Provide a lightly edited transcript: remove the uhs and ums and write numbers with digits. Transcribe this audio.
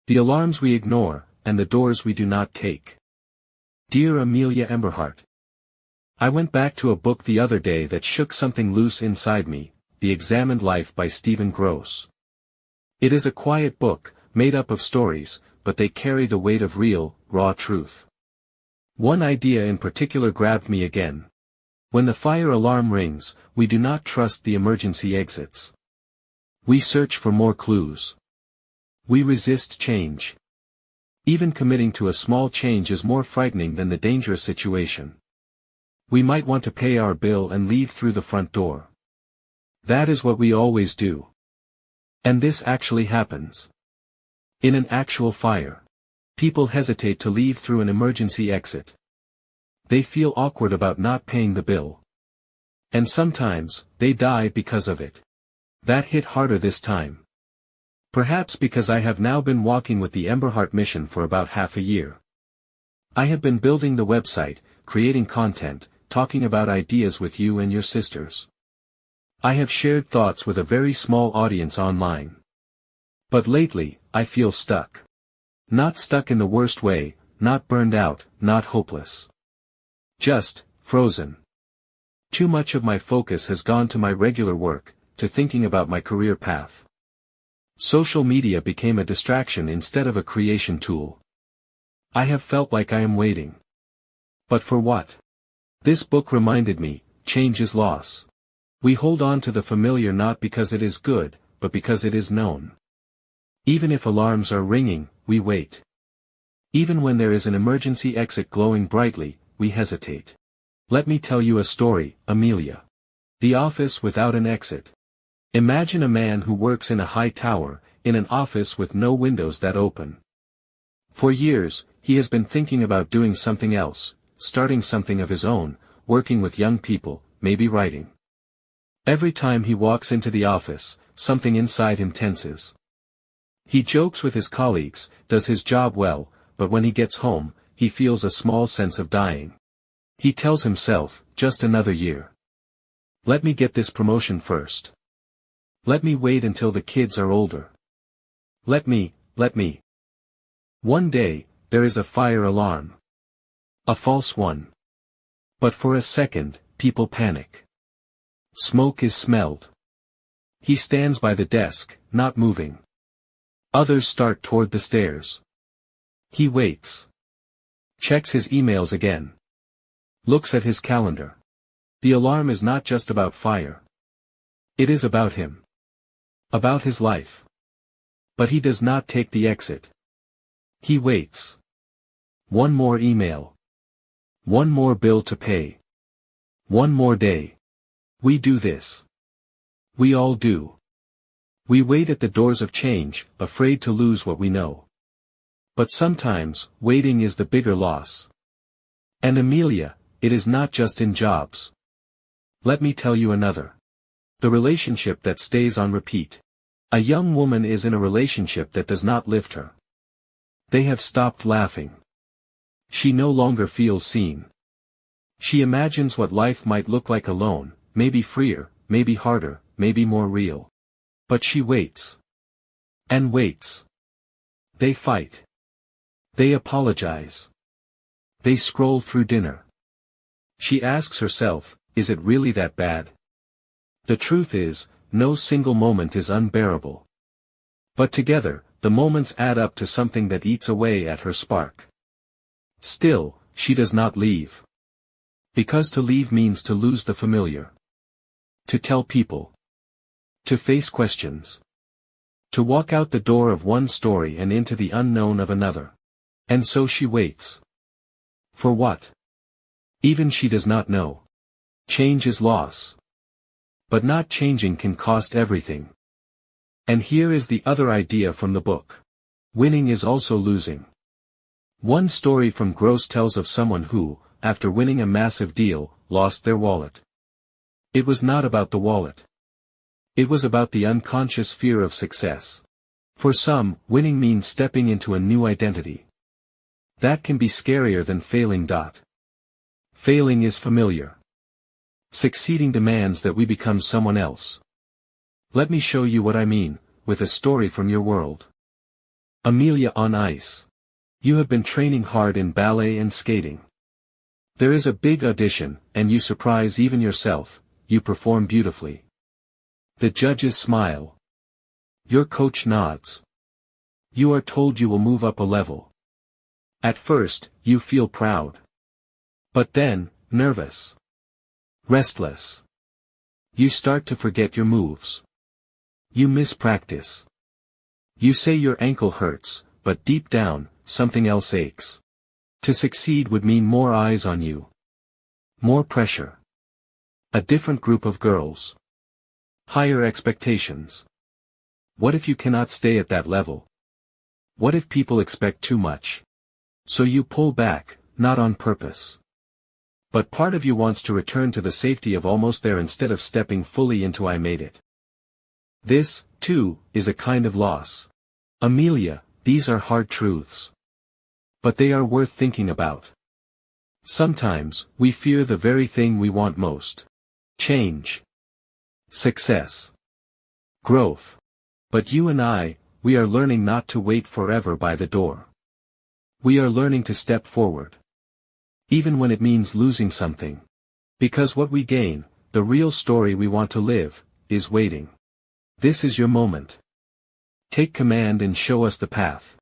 The alarms we ignore, and the doors we do not take. Dear Amelia Emberhart, I went back to a book the other day that shook something loose inside me, The Examined Life by Stephen Gross. It is a quiet book, made up of stories, but they carry the weight of real, raw truth. One idea in particular grabbed me again. When the fire alarm rings, we do not trust the emergency exits. We search for more clues. We resist change. Even committing to a small change is more frightening than the dangerous situation. We might want to pay our bill and leave through the front door. That is what we always do. And this actually happens. In an actual fire, people hesitate to leave through an emergency exit. They feel awkward about not paying the bill. And sometimes, they die because of it. That hit harder this time. Perhaps because I have now been walking with the Emberhart mission for about half a year. I have been building the website, creating content, talking about ideas with you and your sisters. I have shared thoughts with a very small audience online. But lately, I feel stuck. Not stuck in the worst way, not burned out, not hopeless. Just, frozen. Too much of my focus has gone to my regular work, to thinking about my career path. Social media became a distraction instead of a creation tool. I have felt like I am waiting. But for what? This book reminded me, change is loss. We hold on to the familiar not because it is good, but because it is known. Even if alarms are ringing, we wait. Even when there is an emergency exit glowing brightly, we hesitate. Let me tell you a story, Amelia. The office without an exit. Imagine a man who works in a high tower, in an office with no windows that open. For years, he has been thinking about doing something else, starting something of his own, working with young people, maybe writing. Every time he walks into the office, something inside him tenses. He jokes with his colleagues, does his job well, but when he gets home, he feels a small sense of dying. He tells himself, just another year. Let me get this promotion first. Let me wait until the kids are older. Let me. One day, there is a fire alarm. A false one. But for a second, people panic. Smoke is smelled. He stands by the desk, not moving. Others start toward the stairs. He waits. Checks his emails again. Looks at his calendar. The alarm is not just about fire. It is about him. About his life. But he does not take the exit. He waits. One more email. One more bill to pay. One more day. We do this. We all do. We wait at the doors of change, afraid to lose what we know. But sometimes, waiting is the bigger loss. And Amelia, it is not just in jobs. Let me tell you another. The relationship that stays on repeat. A young woman is in a relationship that does not lift her. They have stopped laughing. She no longer feels seen. She imagines what life might look like alone, maybe freer, maybe harder, maybe more real. But she waits. And waits. They fight. They apologize. They scroll through dinner. She asks herself, is it really that bad? The truth is, no single moment is unbearable. But together, the moments add up to something that eats away at her spark. Still, she does not leave. Because to leave means to lose the familiar. To tell people. To face questions. To walk out the door of one story and into the unknown of another. And so she waits. For what? Even she does not know. Change is loss. But not changing can cost everything. And here is the other idea from the book. Winning is also losing. One story from Gross tells of someone who, after winning a massive deal, lost their wallet. It was not about the wallet. It was about the unconscious fear of success. For some, winning means stepping into a new identity. That can be scarier than failing. Failing is familiar. Succeeding demands that we become someone else. Let me show you what I mean, with a story from your world. Amelia on ice. You have been training hard in ballet and skating. There is a big audition, and you surprise even yourself, you perform beautifully. The judges smile. Your coach nods. You are told you will move up a level. At first, you feel proud. But then, nervous. Restless. You start to forget your moves. You miss practice. You say your ankle hurts, but deep down, something else aches. To succeed would mean more eyes on you. More pressure. A different group of girls. Higher expectations. What if you cannot stay at that level? What if people expect too much? So you pull back, not on purpose. But part of you wants to return to the safety of almost there instead of stepping fully into I made it. This, too, is a kind of loss. Amelia, these are hard truths. But they are worth thinking about. Sometimes, we fear the very thing we want most. Change. Success. Growth. But you and I, we are learning not to wait forever by the door. We are learning to step forward. Even when it means losing something. Because what we gain, the real story we want to live, is waiting. This is your moment. Take command and show us the path.